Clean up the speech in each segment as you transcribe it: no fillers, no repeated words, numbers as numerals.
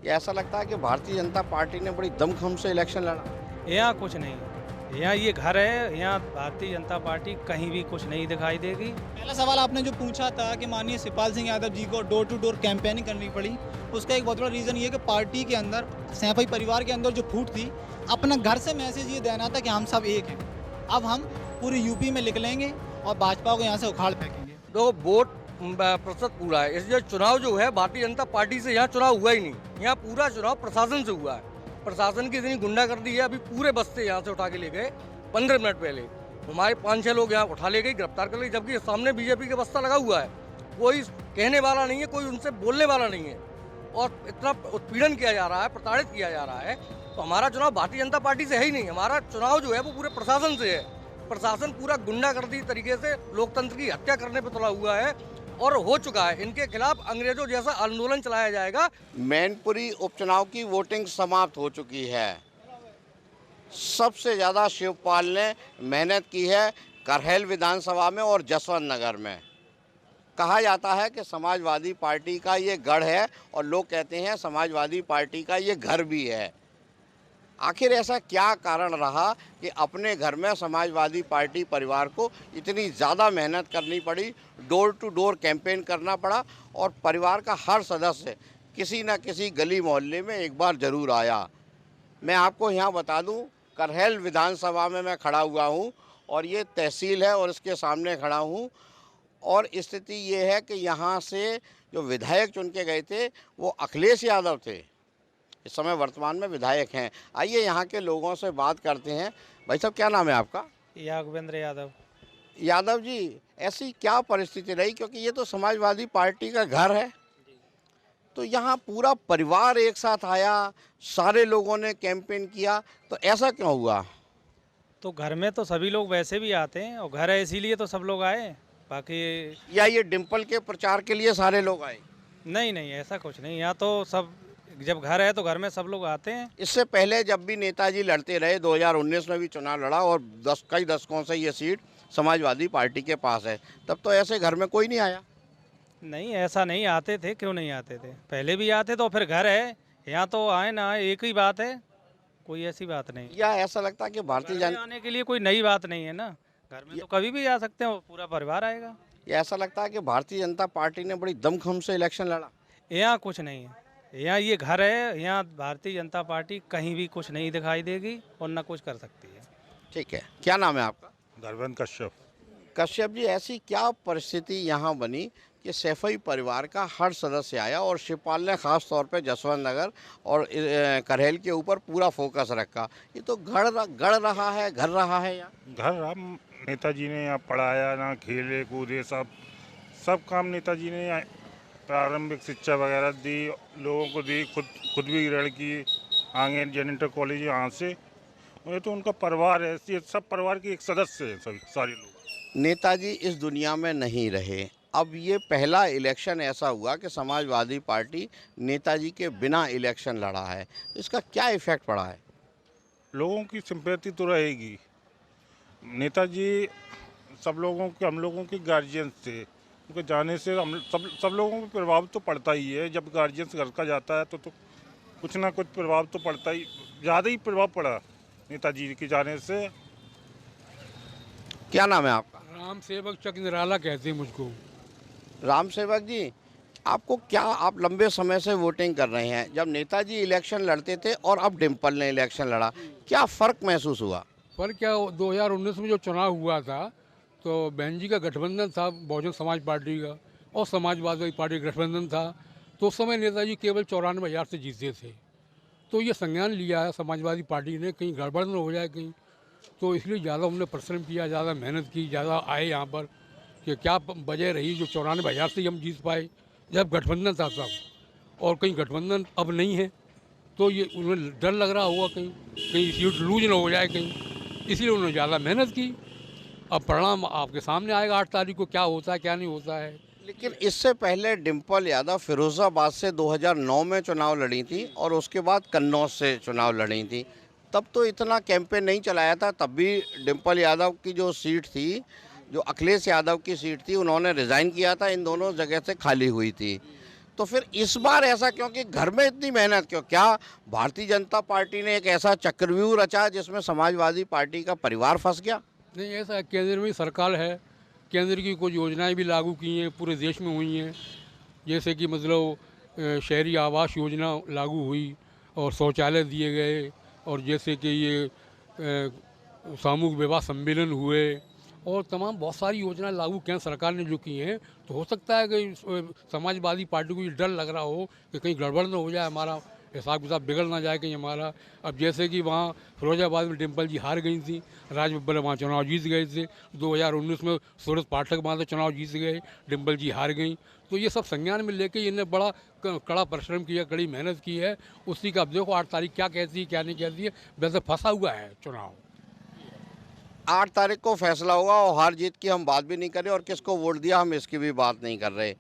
ये ऐसा लगता है कि भारतीय जनता पार्टी ने बड़ी दमखम से इलेक्शन लड़ा। यहाँ कुछ नहीं है। यहाँ ये घर है, यहाँ भारतीय जनता पार्टी कहीं भी कुछ नहीं दिखाई देगी। पहला सवाल आपने जो पूछा था कि माननीय शिवपाल सिंह यादव जी को डोर टू डोर कैंपेनिंग करनी पड़ी, उसका एक बहुत बड़ा रीज़न ये कि पार्टी के अंदर, सैफई परिवार के अंदर जो फूट थी, अपना घर से मैसेज ये देना था कि हम सब एक हैं। अब हम पूरे यूपी में लिख लेंगे और भाजपा को यहाँ से उखाड़ फेंकेंगे। तो वोट प्रतिशत पूरा है, इसलिए चुनाव जो है भारतीय जनता पार्टी से यहाँ चुनाव हुआ ही नहीं। यहाँ पूरा चुनाव प्रशासन से हुआ है। प्रशासन की इतनी गुंडागर्दी है, अभी पूरे बस्ते यहाँ से उठा के ले गए 15 मिनट पहले। हमारे 5-6 लोग यहाँ उठा ले गए, गिरफ्तार कर ले, जबकि सामने बीजेपी का बस्ता लगा हुआ है। कोई कहने वाला नहीं है, कोई उनसे बोलने वाला नहीं है, और इतना उत्पीड़न किया जा रहा है, प्रताड़ित किया जा रहा है। तो हमारा चुनाव भारतीय जनता पार्टी से है ही नहीं। हमारा चुनाव जो है वो पूरे प्रशासन से है। प्रशासन पूरा गुंडागर्दी तरीके से लोकतंत्र की हत्या करने पर तुला हुआ है और हो चुका है। इनके खिलाफ अंग्रेजों जैसा आंदोलन चलाया जाएगा। मैनपुरी उपचुनाव की वोटिंग समाप्त हो चुकी है। सबसे ज़्यादा शिवपाल ने मेहनत की है करहैल विधानसभा में और जसवंत नगर में। कहा जाता है कि समाजवादी पार्टी का ये गढ़ है और लोग कहते हैं समाजवादी पार्टी का ये घर भी है। आखिर ऐसा क्या कारण रहा कि अपने घर में समाजवादी पार्टी परिवार को इतनी ज़्यादा मेहनत करनी पड़ी, डोर टू डोर कैंपेन करना पड़ा, और परिवार का हर सदस्य किसी न किसी गली मोहल्ले में एक बार ज़रूर आया। मैं आपको यहाँ बता दूँ, करहैल विधानसभा में मैं खड़ा हुआ हूँ और ये तहसील है और इसके सामने खड़ा हूँ, और स्थिति ये है कि यहाँ से जो विधायक चुन के गए थे वो अखिलेश यादव थे। इस समय वर्तमान में विधायक हैं। आइए यहाँ के लोगों से बात करते हैं। भाई साहब, क्या नाम है आपका? यादवेंद्र यादव। यादव जी, ऐसी क्या परिस्थिति रही, क्योंकि ये तो समाजवादी पार्टी का घर है, तो यहाँ पूरा परिवार एक साथ आया, सारे लोगों ने कैंपेन किया, तो ऐसा क्यों हुआ? तो घर में तो सभी लोग वैसे भी आते हैं और घर है इसीलिए तो सब लोग आए। बाकी या ये डिम्पल के प्रचार के लिए सारे लोग आए? नहीं नहीं, ऐसा कुछ नहीं। यहाँ तो सब, जब घर है तो घर में सब लोग आते हैं। इससे पहले जब भी नेताजी लड़ते रहे, 2019 में भी चुनाव लड़ा और कई दशकों से ये सीट समाजवादी पार्टी के पास है, तब तो ऐसे घर में कोई नहीं आया? नहीं, ऐसा नहीं आते थे। क्यों नहीं आते थे? पहले भी आते, तो फिर घर है, यहाँ तो आए ना आए एक ही बात है, कोई ऐसी बात नहीं। या ऐसा लगता है कि भारतीय घर में आने के लिए कोई नई बात नहीं है ना। घर में तो कभी भी आ सकते हैं, पूरा परिवार आएगा। या ऐसा लगता है कि भारतीय जनता पार्टी ने बड़ी दमखम से इलेक्शन लड़ा? यहाँ कुछ नहीं है। यहाँ ये घर है, यहाँ भारतीय जनता पार्टी कहीं भी कुछ नहीं दिखाई देगी और ना कुछ कर सकती है। ठीक है, क्या नाम है आपका? धर्मेंद्र कश्यप। कश्यप जी, ऐसी क्या परिस्थिति यहाँ बनी कि सैफई परिवार का हर सदस्य आया और शिवपाल ने खास तौर पे जसवंत नगर और करहैल के ऊपर पूरा फोकस रखा? ये तो गढ़ रहा है, घर रहा है यहाँ। घर हम नेताजी ने यहाँ पढ़ाया, ना खेले कूदे, सब काम नेताजी ने यहाँ प्रारंभिक शिक्षा वगैरह दी, लोगों को दी, खुद भी ग्रहण की। आगे जेनेटर कॉलेज यहाँ से, ये तो उनका परिवार है, ये सब परिवार के एक सदस्य हैं सभी सारे लोग। नेताजी इस दुनिया में नहीं रहे। अब ये पहला इलेक्शन ऐसा हुआ कि समाजवादी पार्टी नेताजी के बिना इलेक्शन लड़ा है, तो इसका क्या इफेक्ट पड़ा है? लोगों की सिंपैथी तो रहेगी। नेताजी हम लोगों के गार्जियन थे, उनके जाने से हम सब लोगों को प्रभाव तो पड़ता ही है। जब गार्जियन घर का जाता है तो कुछ ना कुछ प्रभाव तो पड़ता ही, ज़्यादा ही प्रभाव पड़ा नेताजी के जाने से। क्या नाम है आपका? राम सेवक चक निराला कहते हैं मुझको। राम सेवक जी, आपको क्या, आप लंबे समय से वोटिंग कर रहे हैं, जब नेताजी इलेक्शन लड़ते थे और अब डिम्पल ने इलेक्शन लड़ा, क्या फ़र्क महसूस हुआ? पर क्या 2019 में जो चुनाव हुआ था तो बहन जी का गठबंधन था, बहुजन समाज पार्टी का और समाजवादी पार्टी का गठबंधन था, तो उस समय नेताजी केवल 94,000 से जीते थे। तो ये संज्ञान लिया है समाजवादी पार्टी ने, कहीं गड़बड़ न हो जाए कहीं, तो इसलिए ज़्यादा उन्होंने परिश्रम किया, ज़्यादा मेहनत की, ज़्यादा आए यहाँ पर कि क्या वजह रही जो 94,000 से हम जीत पाए जब गठबंधन था तब, और कहीं गठबंधन अब नहीं है, तो ये उन्हें डर लग रहा होगा कहीं सीट लूज ना हो जाए कहीं, इसलिए उन्होंने ज़्यादा मेहनत की। अब परिणाम आपके सामने आएगा 8 तारीख को, क्या होता है क्या नहीं होता है। लेकिन इससे पहले डिम्पल यादव फिरोजाबाद से 2009 में चुनाव लड़ी थी और उसके बाद कन्नौज से चुनाव लड़ी थी। तब तो इतना कैंपेन नहीं चलाया था, तब भी डिम्पल यादव की जो सीट थी, जो अखिलेश यादव की सीट थी, उन्होंने रिज़ाइन किया था, इन दोनों जगह से खाली हुई थी। तो फिर इस बार ऐसा क्योंकि घर में इतनी मेहनत क्यों? क्या भारतीय जनता पार्टी ने एक ऐसा चक्रव्यूह रचा जिसमें समाजवादी पार्टी का परिवार फंस गया? नहीं, ऐसा है, केंद्र में सरकार है, केंद्र की कुछ योजनाएं भी लागू की हैं, पूरे देश में हुई हैं। जैसे कि मतलब शहरी आवास योजना लागू हुई और शौचालय दिए गए, और जैसे कि ये सामूहिक विवाह सम्मेलन हुए, और तमाम बहुत सारी योजनाएं लागू केंद्र सरकार ने जो की हैं। तो हो सकता है कि समाजवादी पार्टी को ये डर लग रहा हो कि कहीं गड़बड़ ना हो जाए, हमारा हिसाब किताब बिगड़ ना जाए कहीं हमारा। अब जैसे कि वहाँ फिरोजाबाद में डिम्पल जी हार गई थी, राज बब्बर वहाँ चुनाव जीत गए थे। 2019 में सूरत पाठक वहाँ से चुनाव जीत गए, डिम्पल जी हार गई। तो ये सब संज्ञान में लेके इन्हें बड़ा कड़ा परिश्रम किया, कड़ी मेहनत की है। उसी का अब देखो 8 तारीख क्या कहती है क्या नहीं कहती है। वैसे फंसा हुआ है चुनाव। 8 तारीख को फैसला होगा और हार जीत की हम बात भी नहीं कर रहे और किसको वोट दिया हम इसकी भी बात नहीं कर रहे।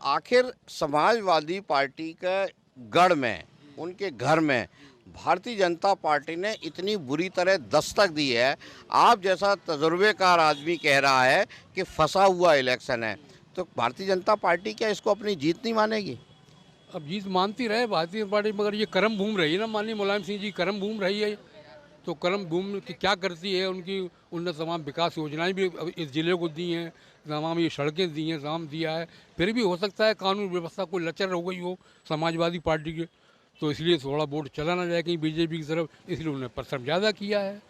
आखिर समाजवादी पार्टी के गढ़ में, उनके घर में भारतीय जनता पार्टी ने इतनी बुरी तरह दस्तक दी है। आप जैसा तजुर्बेकार आदमी कह रहा है कि फंसा हुआ इलेक्शन है, तो भारतीय जनता पार्टी क्या इसको अपनी जीत नहीं मानेगी? अब जीत मानती रहे भारतीय जनता पार्टी, मगर ये कर्म भूमि रही ना, माननीय मुलायम सिंह जी कर्म भूमि रही है। तो कर्म भूमि की क्या करती है उनकी, उनने तमाम विकास योजनाएं भी इस ज़िले को दी हैं, तमाम ये सड़कें दी हैं, तमाम दिया है। फिर भी हो सकता है कानून व्यवस्था कोई लचर हो गई हो समाजवादी पार्टी के, तो इसलिए थोड़ा वोट चला ना जाए कहीं बीजेपी की तरफ, इसलिए उन्होंने परिश्रम ज़्यादा किया है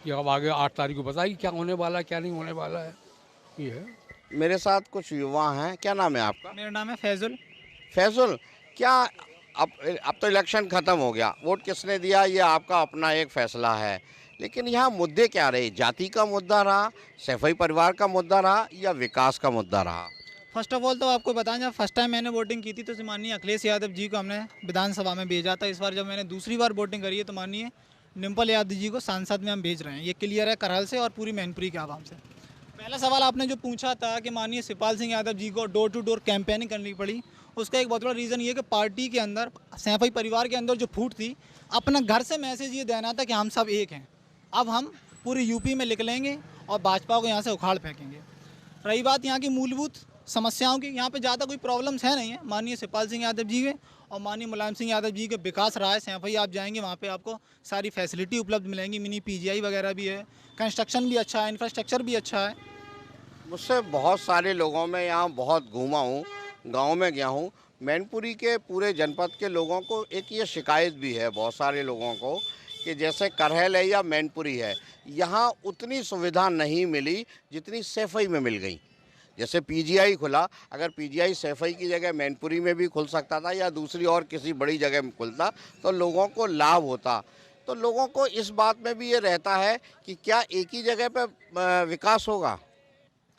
कि अब आगे 8 तारीख को बताएगी क्या होने वाला है क्या नहीं होने वाला है। ये है। मेरे साथ कुछ युवा हैं। क्या नाम है आपका? मेरा नाम है फैजुल। फैजुल, क्या अब तो इलेक्शन ख़त्म हो गया, वोट किसने दिया ये आपका अपना एक फ़ैसला है, लेकिन यहाँ मुद्दे क्या रहे? जाति का मुद्दा रहा, सैफई परिवार का मुद्दा रहा, या विकास का मुद्दा रहा? फर्स्ट ऑफ ऑल तो आपको बताएं, जब फर्स्ट टाइम मैंने वोटिंग की थी तो माननीय अखिलेश यादव जी को हमने विधानसभा में भेजा था। इस बार जब मैंने दूसरी बार वोटिंग करी है तो माननीय डिम्पल यादव जी को सांसद में हम भेज रहे हैं। ये क्लियर है करहल से और पूरी मैनपुरी के आवाम से। पहला सवाल आपने जो पूछा था कि माननीय शिवपाल सिंह यादव जी को डोर टू डोर कैंपेनिंग करनी पड़ी, उसका एक बहुत बड़ा रीज़न ये कि पार्टी के अंदर, सैफई परिवार के अंदर जो फूट थी, अपना घर से मैसेज ये देना था कि हम सब एक हैं। अब हम पूरी यूपी में लिख लेंगे और भाजपा को यहाँ से उखाड़ फेंकेंगे। रही बात यहाँ की मूलभूत समस्याओं की, यहाँ पे ज़्यादा कोई प्रॉब्लम्स है नहीं है। माननीय शिवपाल सिंह यादव जी के और माननीय मुलायम सिंह यादव जी के विकास रहा है। सैफई आप जाएंगे वहाँ पे आपको सारी फैसिलिटी उपलब्ध मिलेंगी, मिनी पीजीआई वगैरह भी है, कंस्ट्रक्शन भी अच्छा है, इंफ्रास्ट्रक्चर भी अच्छा है। मुझसे बहुत सारे लोगों में यहाँ बहुत घूमा हूँ, गांव में गया हूँ। मैनपुरी के पूरे जनपद के लोगों को एक ये शिकायत भी है बहुत सारे लोगों को कि जैसे करहल है या मैनपुरी है, यहाँ उतनी सुविधा नहीं मिली जितनी सैफई में मिल गई। जैसे पीजीआई खुला, अगर पीजीआई सैफई की जगह मैनपुरी में भी खुल सकता था या दूसरी और किसी बड़ी जगह में खुलता तो लोगों को लाभ होता। तो लोगों को इस बात में भी ये रहता है कि क्या एक ही जगह पे विकास होगा?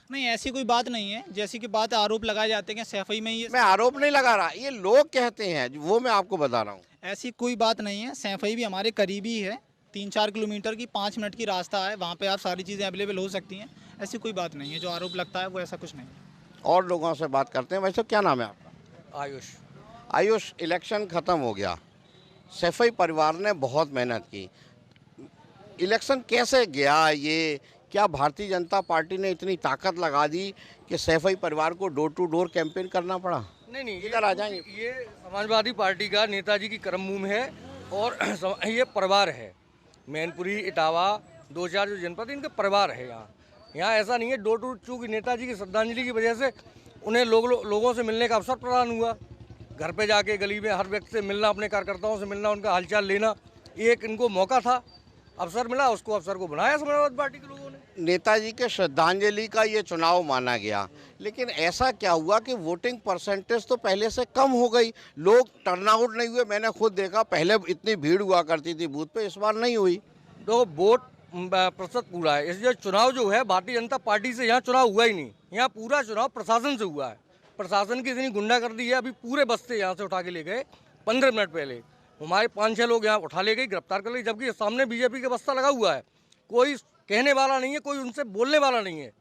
नहीं, ऐसी कोई बात नहीं है। जैसी कि बात आरोप लगाए जाते हैं सैफई में ये, मैं आरोप नहीं लगा रहा, ये लोग कहते हैं, वो मैं आपको बता रहा हूँ। ऐसी कोई बात नहीं है। सैफई भी हमारे करीबी है, 3-4 किलोमीटर की 5 मिनट की रास्ता है, वहाँ पे आप सारी चीज़ें अवेलेबल हो सकती हैं। ऐसी कोई बात नहीं है, जो आरोप लगता है वो ऐसा कुछ नहीं है। और लोगों से बात करते हैं। वैसे क्या नाम है आपका? आयुष। आयुष, इलेक्शन ख़त्म हो गया, सैफई परिवार ने बहुत मेहनत की, इलेक्शन कैसे गया? ये क्या भारतीय जनता पार्टी ने इतनी ताकत लगा दी कि सैफई परिवार को डोर टू डोर कैंपेन करना पड़ा? नहीं, इधर आ जाएंगे। ये समाजवादी पार्टी का नेताजी की कर्मभूमि है और ये परिवार है। मैनपुरी, इटावा, 2-4 जो जनपद इनके परिवार है। यहाँ ऐसा नहीं है डोर टू, चूँकि नेताजी की श्रद्धांजलि की वजह से उन्हें लोगों से मिलने का अवसर प्रदान हुआ। घर पे जाके गली में हर व्यक्ति से मिलना, अपने कार्यकर्ताओं से मिलना, उनका हालचाल लेना, एक इनको मौका था, अवसर मिला, उसको अवसर को बनाया समाजवादी पार्टी के लोगों ने। नेताजी के श्रद्धांजलि का ये चुनाव माना गया, लेकिन ऐसा क्या हुआ कि वोटिंग परसेंटेज तो पहले से कम हो गई, लोग टर्नआउट नहीं हुए। मैंने खुद देखा, पहले इतनी भीड़ हुआ करती थी बूथ पे, इस बार नहीं हुई। तो वोट प्रतिशत पूरा है, इसलिए चुनाव जो है भारतीय जनता पार्टी से यहाँ चुनाव हुआ ही नहीं। यहाँ पूरा चुनाव प्रशासन से हुआ है। प्रशासन की इतनी गुंडागर्दी है, अभी पूरे बस्ते यहाँ से उठा के ले गए 15 मिनट पहले। हमारे 5-6 लोग यहाँ उठा ले गए, गिरफ्तार कर ले, जबकि सामने बीजेपी का बस्ता लगा हुआ है। कोई कहने वाला नहीं है, कोई उनसे बोलने वाला नहीं है,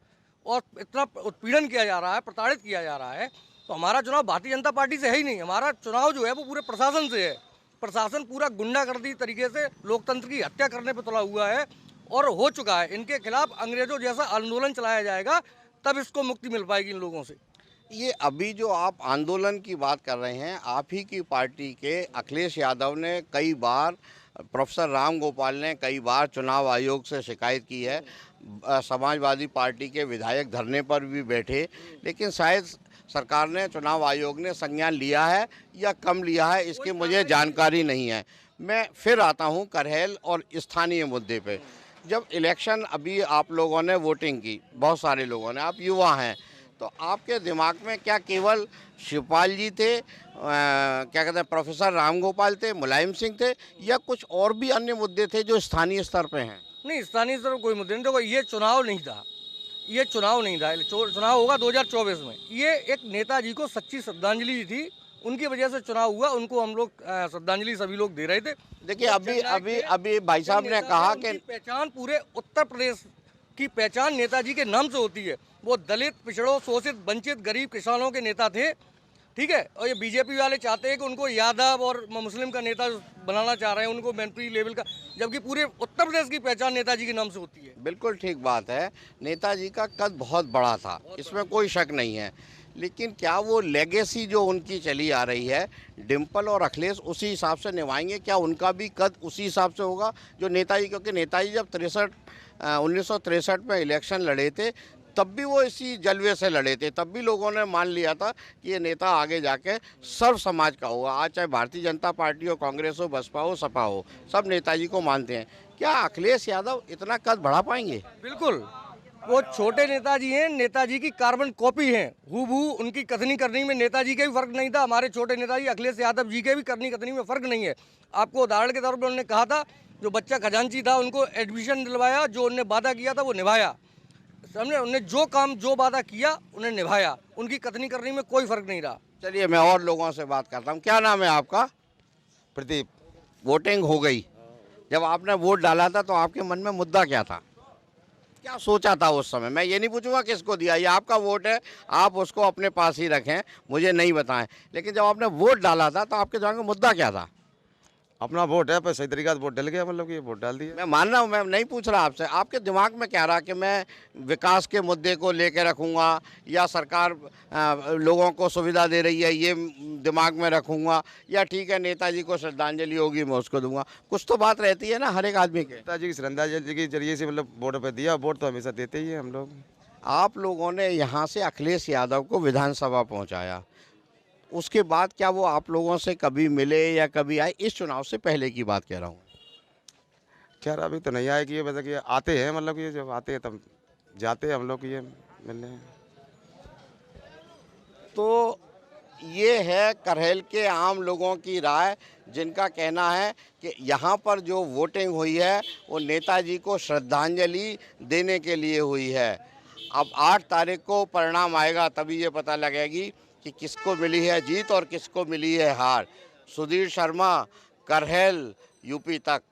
और इतना उत्पीड़न किया जा रहा है, प्रताड़ित किया जा रहा है। तो हमारा चुनाव भारतीय जनता पार्टी से है ही नहीं। हमारा चुनाव जो है वो पूरे प्रशासन से है। प्रशासन पूरा गुंडागर्दी तरीके से लोकतंत्र की हत्या करने पर तुला हुआ है और हो चुका है। इनके खिलाफ अंग्रेजों जैसा आंदोलन चलाया जाएगा, तब इसको मुक्ति मिल पाएगी इन लोगों से। ये अभी जो आप आंदोलन की बात कर रहे हैं, आप ही की पार्टी के अखिलेश यादव ने कई बार, प्रोफेसर राम गोपाल ने कई बार चुनाव आयोग से शिकायत की है। समाजवादी पार्टी के विधायक धरने पर भी बैठे, लेकिन शायद सरकार ने, चुनाव आयोग ने संज्ञान लिया है या कम लिया है, इसकी मुझे जानकारी नहीं है। मैं फिर आता हूं करहल और स्थानीय मुद्दे पे। जब इलेक्शन अभी आप लोगों ने वोटिंग की, बहुत सारे लोगों ने, आप युवा हैं, तो आपके दिमाग में क्या केवल शिवपाल जी थे, क्या कहते हैं, प्रोफेसर राम गोपाल थे, मुलायम सिंह थे, या कुछ और भी अन्य मुद्दे थे जो स्थानीय स्तर पे हैं? नहीं, स्थानीय स्तर पर कोई मुद्दे नहीं। देखो, ये चुनाव नहीं था, ये चुनाव नहीं था, चुनाव होगा 2024 में। ये एक नेताजी को सच्ची श्रद्धांजलि थी, उनकी वजह से चुनाव हुआ, उनको हम लोग श्रद्धांजलि सभी लोग दे रहे थे। देखिए, अभी भाई साहब ने कहा कि पहचान पूरे उत्तर प्रदेश की पहचान नेताजी के नाम से होती है। वो दलित, पिछड़ों, शोषित, वंचित, गरीब किसानों के नेता थे, ठीक है। और ये बीजेपी वाले चाहते हैं कि उनको यादव और मुस्लिम का नेता बनाना चाह रहे हैं, उनको मंत्री लेवल का, जबकि पूरे उत्तर प्रदेश की पहचान नेताजी के नाम से होती है। बिल्कुल ठीक बात है, नेताजी का कद बहुत बड़ा था, इसमें कोई शक नहीं है। लेकिन क्या वो लेगेसी जो उनकी चली आ रही है, डिम्पल और अखिलेश उसी हिसाब से निभाएंगे? क्या उनका भी कद उसी हिसाब से होगा जो नेताजी? क्योंकि नेताजी जब 1963 में इलेक्शन लड़े थे, तब भी वो इसी जलवे से लड़े थे, तब भी लोगों ने मान लिया था कि ये नेता आगे जाके सर्व समाज का होगा। आज चाहे भारतीय जनता पार्टी हो, कांग्रेस हो, बसपा हो, सपा हो, सब नेताजी को मानते हैं। क्या अखिलेश यादव इतना कद बढ़ा पाएंगे? बिल्कुल, वो छोटे नेताजी हैं, नेताजी की कार्बन कॉपी हैं, हूबहू। उनकी कथनी करनी में नेताजी के भी फर्क नहीं था, हमारे छोटे नेताजी अखिलेश यादव जी के भी कथनी में फर्क नहीं है। आपको उदाहरण के तौर पर उन्होंने कहा था, जो बच्चा खजांची था उनको एडमिशन दिलवाया, जो उन्होंने वादा किया था वो निभाया, हमने उन्होंने जो काम, जो वादा किया उन्हें निभाया। उनकी कथनी करने में कोई फर्क नहीं रहा। चलिए, मैं और लोगों से बात करता हूँ। क्या नाम है आपका? प्रदीप। वोटिंग हो गई, जब आपने वोट डाला था तो आपके मन में मुद्दा क्या था? क्या सोचा था उस समय? मैं ये नहीं पूछूंगा किसको दिया, ये आपका वोट है, आप उसको अपने पास ही रखें, मुझे नहीं बताएं। लेकिन जब आपने वोट डाला था तो आपके दिमाग में मुद्दा क्या था? अपना वोट है, पर सही तरीका से वोट डल गया, मतलब कि वोट डाल दिया। मैं मान रहा हूँ, मैं नहीं पूछ रहा आपसे, आपके दिमाग में क्या रहा कि मैं विकास के मुद्दे को लेकर रखूँगा, या सरकार लोगों को सुविधा दे रही है ये दिमाग में रखूँगा, या ठीक है नेताजी को श्रद्धांजलि होगी मैं उसको दूंगा? कुछ तो बात रहती है ना हर एक आदमी के। नेताजी की श्रद्धांजलि के जरिए से मतलब वोट पे दिया, वोट तो हमेशा देते ही हैं हम लोग। आप लोगों ने यहाँ से अखिलेश यादव को विधानसभा पहुँचाया, उसके बाद क्या वो आप लोगों से कभी मिले या कभी आए? इस चुनाव से पहले की बात कह रहा हूँ। खैर अभी तो नहीं आए कि ये, मतलब कि आते हैं, मतलब कि जब आते हैं तब जाते हैं हम लोग ये मिलने। तो ये है करहल के आम लोगों की राय, जिनका कहना है कि यहाँ पर जो वोटिंग हुई है वो नेताजी को श्रद्धांजलि देने के लिए हुई है। अब 8 तारीख को परिणाम आएगा, तभी ये पता लगेगी कि किसको मिली है जीत और किसको मिली है हार। सुधीर शर्मा, करहल, यूपी तक।